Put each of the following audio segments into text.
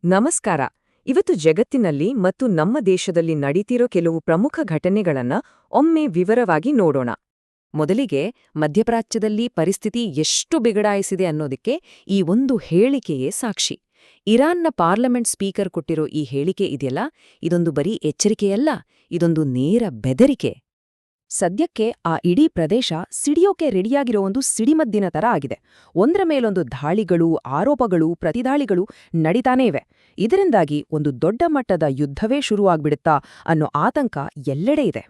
ನಮಸ್ಕಾರ. ಇವತ್ತು ಜಗತ್ತಿನಲ್ಲಿ ಮತ್ತು ನಮ್ಮ ದೇಶದಲ್ಲಿ ನಡೀತಿರೋ ಕೆಲವು ಪ್ರಮುಖ ಘಟನೆಗಳನ್ನ ಒಮ್ಮೆ ವಿವರವಾಗಿ ನೋಡೋಣ. ಮೊದಲಿಗೆ ಮಧ್ಯಪ್ರಾಚ್ಯದಲ್ಲಿ ಪರಿಸ್ಥಿತಿ ಎಷ್ಟು ಬಿಗಡಾಯಿಸಿದೆ ಅನ್ನೋದಕ್ಕೆ ಈ ಒಂದು ಹೇಳಿಕೆಯೇ ಸಾಕ್ಷಿ. ಇರಾನ್ನ ಪಾರ್ಲಿಮೆಂಟ್ ಸ್ಪೀಕರ್ ಕೊಟ್ಟಿರೋ ಈ ಹೇಳಿಕೆ ಇದೆಯಲ್ಲ, ಇದೊಂದು ಬರೀ ಎಚ್ಚರಿಕೆಯಲ್ಲ, ಇದೊಂದು ನೇರ ಬೆದರಿಕೆ. ಸದ್ಯಕ್ಕೆ ಆ ಇಡೀ ಪ್ರದೇಶ ಸಿಡಿಯೋಕೆ ರೆಡಿಯಾಗಿರೋ ಒಂದು ಸಿಡಿಮದ್ದಿನ ತರ ಆಗಿದೆ. ಒಂದರ ಮೇಲೊಂದು ದಾಳಿಗಳು, ಆರೋಪಗಳು, ಪ್ರತಿದಾಳಿಗಳು ನಡೀತಾನೇ ಇವೆ. ಇದರಿಂದಾಗಿ ಒಂದು ದೊಡ್ಡ ಮಟ್ಟದ ಯುದ್ಧವೇ ಶುರುವಾಗ್ಬಿಡುತ್ತಾ ಅನ್ನೋ ಆತಂಕ ಎಲ್ಲೆಡೆ ಇದೆ.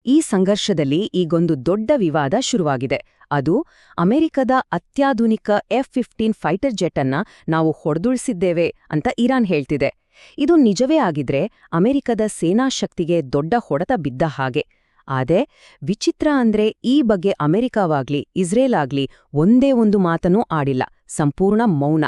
ಈ ಸಂಘರ್ಷದಲ್ಲಿ ಈಗೊಂದು ದೊಡ್ಡ ವಿವಾದ ಶುರುವಾಗಿದೆ. ಅದು ಅಮೆರಿಕದ ಅತ್ಯಾಧುನಿಕ F-15 ಫೈಟರ್ ಜೆಟ್ ಅನ್ನ ನಾವು ಹೊಡೆದುಳಿಸಿದ್ದೇವೆ ಅಂತ ಇರಾನ್ ಹೇಳ್ತಿದೆ. ಇದು ನಿಜವೇ ಆಗಿದ್ರೆ ಅಮೆರಿಕದ ಸೇನಾ ಶಕ್ತಿಗೆ ದೊಡ್ಡ ಹೊಡೆತ ಬಿದ್ದ ಹಾಗೆ. ಆದ್ರೆ ವಿಚಿತ್ರ ಅಂದ್ರೆ ಈ ಬಗ್ಗೆ ಅಮೆರಿಕವಾಗ್ಲಿ ಇಸ್ರೇಲ್ ಆಗ್ಲಿ ಒಂದೇ ಒಂದು ಮಾತನ್ನೂ ಆಡಿಲ್ಲ, ಸಂಪೂರ್ಣ ಮೌನ.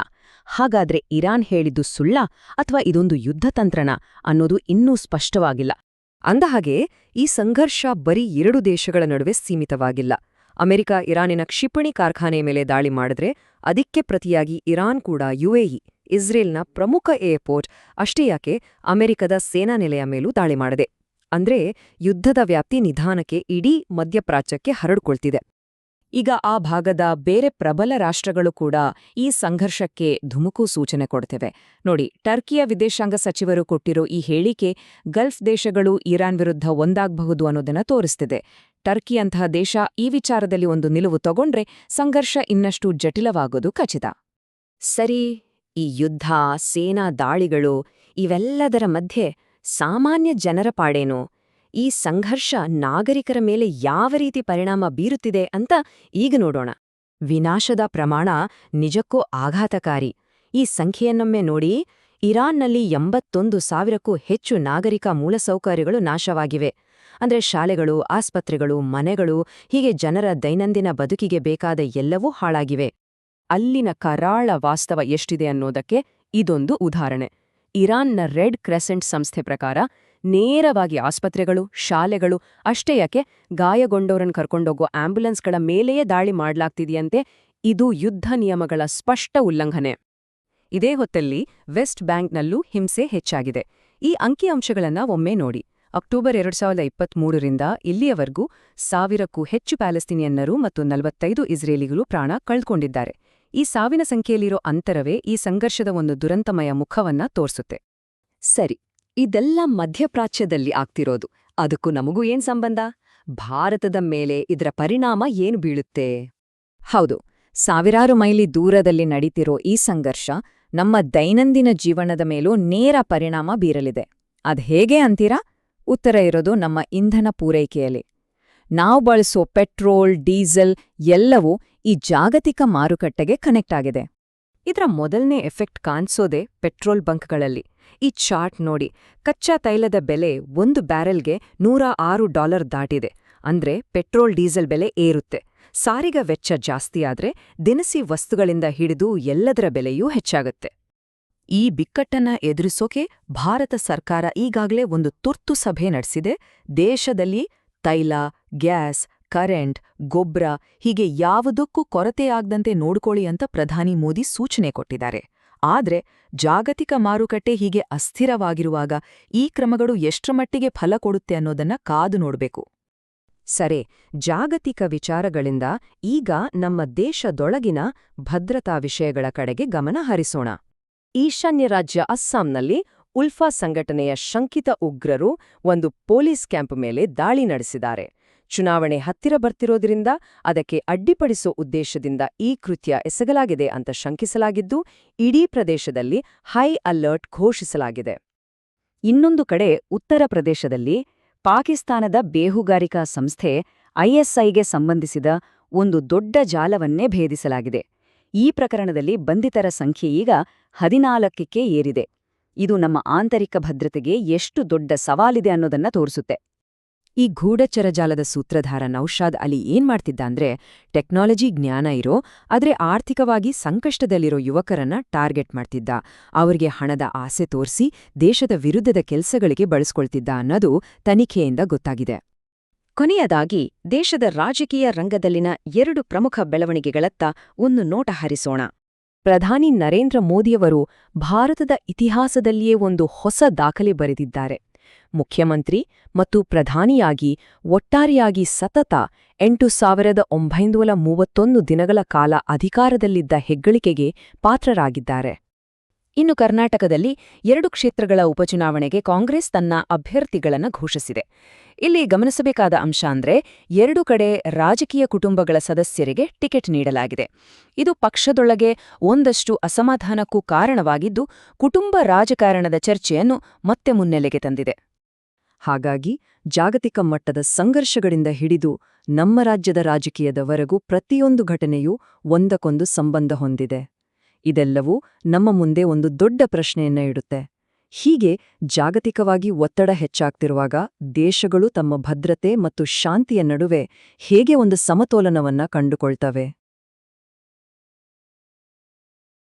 ಹಾಗಾದ್ರೆ ಇರಾನ್ ಹೇಳಿದ್ದು ಸುಳ್ಳ ಅಥವಾ ಇದೊಂದು ಯುದ್ಧತಂತ್ರನ ಅನ್ನೋದು ಇನ್ನೂ ಸ್ಪಷ್ಟವಾಗಿಲ್ಲ. ಅಂದಹಾಗೆ ಈ ಸಂಘರ್ಷ ಬರೀ ಎರಡು ದೇಶಗಳ ನಡುವೆ ಸೀಮಿತವಾಗಿಲ್ಲ. ಅಮೆರಿಕ ಇರಾನಿನ ಕ್ಷಿಪಣಿ ಕಾರ್ಖಾನೆ ಮೇಲೆ ದಾಳಿ ಮಾಡಿದ್ರೆ ಅದಕ್ಕೆ ಪ್ರತಿಯಾಗಿ ಇರಾನ್ ಕೂಡ UAE, ಇಸ್ರೇಲ್ನ ಪ್ರಮುಖ ಏರ್ಪೋರ್ಟ್, ಅಷ್ಟೇ ಯಾಕೆ ಅಮೆರಿಕದ ಸೇನಾ ನೆಲೆಯ ಮೇಲೂ ದಾಳಿ ಮಾಡಿದೆ. ಅಂದ್ರೆ ಯುದ್ಧದ ವ್ಯಾಪ್ತಿ ನಿಧಾನಕ್ಕೆ ಇಡೀ ಮಧ್ಯಪ್ರಾಚ್ಯಕ್ಕೆ ಹರಡ್ಕೊಳ್ತಿದೆ. ಈಗ ಆ ಭಾಗದ ಬೇರೆ ಪ್ರಬಲ ರಾಷ್ಟ್ರಗಳು ಕೂಡ ಈ ಸಂಘರ್ಷಕ್ಕೆ ಧುಮುಕು ಸೂಚನೆ ಕೊಡ್ತವೆ. ನೋಡಿ, ಟರ್ಕಿಯ ವಿದೇಶಾಂಗ ಸಚಿವರು ಕೊಟ್ಟಿರೋ ಈ ಹೇಳಿಕೆ ಗಲ್ಫ್ ದೇಶಗಳು ಇರಾನ್ ವಿರುದ್ಧ ಒಂದಾಗಬಹುದು ಅನ್ನೋದನ್ನ ತೋರಿಸ್ತಿದೆ. ಟರ್ಕಿಯಂತಹ ದೇಶ ಈ ವಿಚಾರದಲ್ಲಿ ಒಂದು ನಿಲುವು ತಗೊಂಡ್ರೆ ಸಂಘರ್ಷ ಇನ್ನಷ್ಟು ಜಟಿಲವಾಗೋದು ಖಚಿತ. ಸರಿ, ಈ ಯುದ್ಧ, ಸೇನಾ ದಾಳಿಗಳು ಇವೆಲ್ಲದರ ಮಧ್ಯೆ ಸಾಮಾನ್ಯ ಜನರ ಪಾಡೇನು? ಈ ಸಂಘರ್ಷ ನಾಗರಿಕರ ಮೇಲೆ ಯಾವ ರೀತಿ ಪರಿಣಾಮ ಬೀರುತ್ತಿದೆ ಅಂತ ಈಗ ನೋಡೋಣ. ವಿನಾಶದ ಪ್ರಮಾಣ ನಿಜಕ್ಕೂ ಆಘಾತಕಾರಿ. ಈ ಸಂಖ್ಯೆಯನ್ನೊಮ್ಮೆ ನೋಡಿ. ಇರಾನ್ನಲ್ಲಿ 81,000ಕ್ಕೂ ಹೆಚ್ಚು ನಾಗರಿಕ ಮೂಲಸೌಕರ್ಯಗಳು ನಾಶವಾಗಿವೆ. ಅಂದ್ರೆ ಶಾಲೆಗಳು, ಆಸ್ಪತ್ರೆಗಳು, ಮನೆಗಳು, ಹೀಗೆ ಜನರ ದೈನಂದಿನ ಬದುಕಿಗೆ ಬೇಕಾದ ಎಲ್ಲವೂ ಹಾಳಾಗಿವೆ. ಅಲ್ಲಿನ ಕರಾಳ ವಾಸ್ತವ ಎಷ್ಟಿದೆ ಅನ್ನೋದಕ್ಕೆ ಇದೊಂದು ಉದಾಹರಣೆ. ಇರಾನ್ನ ರೆಡ್ ಕ್ರೆಸೆಂಟ್ ಸಂಸ್ಥೆ ಪ್ರಕಾರ ನೇರವಾಗಿ ಆಸ್ಪತ್ರೆಗಳು, ಶಾಲೆಗಳು, ಅಷ್ಟೇ ಯಾಕೆ ಗಾಯಗೊಂಡವರನ್ನು ಕರ್ಕೊಂಡೋಗೋ ಆಂಬ್ಯುಲೆನ್ಸ್ಗಳ ಮೇಲೆಯೇ ದಾಳಿ ಮಾಡ್ಲಾಗ್ತಿದೆಯಂತೆ. ಇದು ಯುದ್ಧ ನಿಯಮಗಳ ಸ್ಪಷ್ಟ ಉಲ್ಲಂಘನೆ. ಇದೇ ಹೊತ್ತಲ್ಲಿ ವೆಸ್ಟ್ ಬ್ಯಾಂಕ್ನಲ್ಲೂ ಹಿಂಸೆ ಹೆಚ್ಚಾಗಿದೆ. ಈ ಅಂಕಿಅಂಶಗಳನ್ನ ಒಮ್ಮೆ ನೋಡಿ. ಅಕ್ಟೋಬರ್ 2023ರಿಂದ ಇಲ್ಲಿಯವರೆಗೂ 1000ಕ್ಕೂ ಹೆಚ್ಚು ಪ್ಯಾಲೆಸ್ತೀನಿಯನ್ನರು ಮತ್ತು 45 ಇಸ್ರೇಲಿಗಳು ಪ್ರಾಣ ಕಳ್ಕೊಂಡಿದ್ದಾರೆ. ಈ ಸಾವಿನ ಸಂಖ್ಯೆಯಲ್ಲಿರೋ ಅಂತರವೇ ಈ ಸಂಘರ್ಷದ ಒಂದು ದುರಂತಮಯ ಮುಖವನ್ನ ತೋರ್ಸುತ್ತೆ. ಸರಿ, ಇದೆಲ್ಲ ಮಧ್ಯಪ್ರಾಚ್ಯದಲ್ಲಿ ಆಗ್ತಿರೋದು. ಅದಕ್ಕೂ ನಮಗೂ ಏನ್ ಸಂಬಂಧ? ಭಾರತದ ಮೇಲೆ ಇದರ ಪರಿಣಾಮ ಏನು ಬೀಳುತ್ತೆ? ಹೌದು, ಸಾವಿರಾರು ಮೈಲಿ ದೂರದಲ್ಲಿ ನಡೀತಿರೋ ಈ ಸಂಘರ್ಷ ನಮ್ಮ ದೈನಂದಿನ ಜೀವನದ ಮೇಲೂ ನೇರ ಪರಿಣಾಮ ಬೀರಲಿದೆ. ಅದ್ಹೇಗೆ ಅಂತೀರಾ? ಉತ್ತರ ಇರೋದು ನಮ್ಮ ಇಂಧನ ಪೂರೈಕೆಯಲ್ಲಿ. ನಾವು ಬಳಸೋ ಪೆಟ್ರೋಲ್, ಡೀಸೆಲ್ ಎಲ್ಲವೂ ಈ ಜಾಗತಿಕ ಮಾರುಕಟ್ಟೆಗೆ ಕನೆಕ್ಟ್ ಆಗಿದೆ. ಇದರ ಮೊದಲನೇ ಎಫೆಕ್ಟ್ ಕಾಣಿಸೋದೇ ಪೆಟ್ರೋಲ್ ಬಂಕ್ಗಳಲ್ಲಿ. ಈ ಚಾರ್ಟ್ ನೋಡಿ. ಕಚ್ಚಾ ತೈಲದ ಬೆಲೆ 1 ಬ್ಯಾರೆಲ್ಗೆ $106 ದಾಟಿದೆ. ಅಂದ್ರೆ ಪೆಟ್ರೋಲ್, ಡೀಸೆಲ್ ಬೆಲೆ ಏರುತ್ತೆ. ಸಾರಿಗೆ ವೆಚ್ಚ ಜಾಸ್ತಿಯಾದ್ರೆ ದಿನಸಿ ವಸ್ತುಗಳಿಂದ ಹಿಡಿದು ಎಲ್ಲದರ ಬೆಲೆಯೂ ಹೆಚ್ಚಾಗುತ್ತೆ. ಈ ಬಿಕ್ಕಟ್ಟನ್ನ ಎದುರಿಸೋಕೆ ಭಾರತ ಸರ್ಕಾರ ಈಗಾಗಲೇ ಒಂದು ತುರ್ತು ಸಭೆ ನಡೆಸಿದೆ. ದೇಶದಲ್ಲಿ ತೈಲ, ಗ್ಯಾಸ್, ಕರೆಂಟ್, ಗೊಬ್ಬರ ಹೀಗೆ ಯಾವುದಕ್ಕೂ ಕೊರತೆಯಾಗದಂತೆ ನೋಡ್ಕೊಳ್ಳಿ ಅಂತ ಪ್ರಧಾನಿ ಮೋದಿ ಸೂಚನೆ ಕೊಟ್ಟಿದ್ದಾರೆ. ಆದ್ರೆ ಜಾಗತಿಕ ಮಾರುಕಟ್ಟೆ ಹೀಗೆ ಅಸ್ಥಿರವಾಗಿರುವಾಗ ಈ ಕ್ರಮಗಳು ಎಷ್ಟರಮಟ್ಟಿಗೆ ಫಲ ಕೊಡುತ್ತೆ ಅನ್ನೋದನ್ನ ಕಾದು ನೋಡ್ಬೇಕು. ಸರಿ, ಜಾಗತಿಕ ವಿಚಾರಗಳಿಂದ ಈಗ ನಮ್ಮ ದೇಶದೊಳಗಿನ ಭದ್ರತಾ ವಿಷಯಗಳ ಕಡೆಗೆ ಗಮನ ಹರಿಸೋಣ. ಈಶಾನ್ಯ ರಾಜ್ಯ ಅಸ್ಸಾಂನಲ್ಲಿ ಉಲ್ಫಾ ಸಂಘಟನೆಯ ಶಂಕಿತ ಉಗ್ರರು ಒಂದು ಪೊಲೀಸ್ ಕ್ಯಾಂಪ್ ಮೇಲೆ ದಾಳಿ ನಡೆಸಿದ್ದಾರೆ. ಚುನಾವಣೆ ಹತ್ತಿರ ಬರ್ತಿರೋದ್ರಿಂದ ಅದಕ್ಕೆ ಅಡ್ಡಿಪಡಿಸೋ ಉದ್ದೇಶದಿಂದ ಈ ಕೃತ್ಯ ಎಸಗಲಾಗಿದೆ ಅಂತ ಶಂಕಿಸಲಾಗಿದ್ದು, ಇಡೀ ಪ್ರದೇಶದಲ್ಲಿ ಹೈ ಅಲರ್ಟ್ ಘೋಷಿಸಲಾಗಿದೆ. ಇನ್ನೊಂದು ಕಡೆ ಉತ್ತರ ಪ್ರದೇಶದಲ್ಲಿ ಪಾಕಿಸ್ತಾನದ ಬೇಹುಗಾರಿಕಾ ಸಂಸ್ಥೆ ISIಗೆ ಸಂಬಂಧಿಸಿದ ಒಂದು ದೊಡ್ಡ ಜಾಲವನ್ನೇ ಭೇದಿಸಲಾಗಿದೆ. ಈ ಪ್ರಕರಣದಲ್ಲಿ ಬಂಧಿತರ ಸಂಖ್ಯೆ ಈಗ 14ಕ್ಕೆ ಏರಿದೆ. ಇದು ನಮ್ಮ ಆಂತರಿಕ ಭದ್ರತೆಗೆ ಎಷ್ಟು ದೊಡ್ಡ ಸವಾಲಿದೆ ಅನ್ನೋದನ್ನ ತೋರಿಸುತ್ತೆ. ಈ ಗೂಢಚರ ಜಾಲದ ಸೂತ್ರಧಾರ ನೌಶಾದ್ ಅಲಿ ಏನ್ ಮಾಡ್ತಿದ್ದ ಅಂದ್ರೆ, ಟೆಕ್ನಾಲಜಿ ಜ್ಞಾನ ಇರೋ ಆದ್ರೆ ಆರ್ಥಿಕವಾಗಿ ಸಂಕಷ್ಟದಲ್ಲಿರೋ ಯುವಕರನ್ನ ಟಾರ್ಗೆಟ್ ಮಾಡ್ತಿದ್ದ. ಅವ್ರಿಗೆ ಹಣದ ಆಸೆ ತೋರಿಸಿ ದೇಶದ ವಿರುದ್ಧದ ಕೆಲ್ಸಗಳಿಗೆ ಬಳಸ್ಕೊಳ್ತಿದ್ದ ಅನ್ನೋದು ತನಿಖೆಯಿಂದ ಗೊತ್ತಾಗಿದೆ. ಕೊನೆಯದಾಗಿ ದೇಶದ ರಾಜಕೀಯ ರಂಗದಲ್ಲಿನ 2 ಪ್ರಮುಖ ಬೆಳವಣಿಗೆಗಳತ್ತ ಒಂದು ನೋಟ ಹರಿಸೋಣ. ಪ್ರಧಾನಿ ನರೇಂದ್ರ ಮೋದಿಯವರು ಭಾರತದ ಇತಿಹಾಸದಲ್ಲಿಯೇ ಒಂದು ಹೊಸ ದಾಖಲೆ ಬರೆದಿದ್ದಾರೆ. ಮುಖ್ಯಮಂತ್ರಿ ಮತ್ತು ಪ್ರಧಾನಿಯಾಗಿ ಒಟ್ಟಾರೆಯಾಗಿ ಸತತ 8,931 ದಿನಗಳ ಕಾಲ ಅಧಿಕಾರದಲ್ಲಿದ್ದ ಹೆಗ್ಗಳಿಕೆಗೆ ಪಾತ್ರರಾಗಿದ್ದಾರೆ. ಇನ್ನು ಕರ್ನಾಟಕದಲ್ಲಿ 2 ಕ್ಷೇತ್ರಗಳ ಉಪಚುನಾವಣೆಗೆ ಕಾಂಗ್ರೆಸ್ ತನ್ನ ಅಭ್ಯರ್ಥಿಗಳನ್ನು ಘೋಷಿಸಿದೆ. ಇಲ್ಲಿ ಗಮನಿಸಬೇಕಾದ ಅಂಶ ಅಂದ್ರೆ 2 ಕಡೆ ರಾಜಕೀಯ ಕುಟುಂಬಗಳ ಸದಸ್ಯರಿಗೆ ಟಿಕೆಟ್ ನೀಡಲಾಗಿದೆ. ಇದು ಪಕ್ಷದೊಳಗೆ ಒಂದಷ್ಟು ಅಸಮಾಧಾನಕ್ಕೂ ಕಾರಣವಾಗಿದ್ದು, ಕುಟುಂಬ ರಾಜಕಾರಣದ ಚರ್ಚೆಯನ್ನು ಮತ್ತೆ ಮುನ್ನೆಲೆಗೆ ತಂದಿದೆ. ಹಾಗಾಗಿ ಜಾಗತಿಕ ಮಟ್ಟದ ಸಂಘರ್ಷಗಳಿಂದ ಹಿಡಿದು ನಮ್ಮ ರಾಜ್ಯದ ರಾಜಕೀಯದವರೆಗೂ ಪ್ರತಿಯೊಂದು ಘಟನೆಯೂ ಒಂದಕ್ಕೊಂದು ಸಂಬಂಧ ಹೊಂದಿದೆ. ಇದೆಲ್ಲವೂ ನಮ್ಮ ಮುಂದೆ ಒಂದು ದೊಡ್ಡ ಪ್ರಶ್ನೆಯನ್ನ ಇಡುತ್ತೆ. ಹೀಗೆ ಜಾಗತಿಕವಾಗಿ ಒತ್ತಡ ಹೆಚ್ಚಾಗ್ತಿರುವಾಗ ದೇಶಗಳು ತಮ್ಮ ಭದ್ರತೆ ಮತ್ತು ಶಾಂತಿಯ ನಡುವೆ ಹೇಗೆ ಒಂದು ಸಮತೋಲನವನ್ನ ಕಂಡುಕೊಳ್ತವೆ?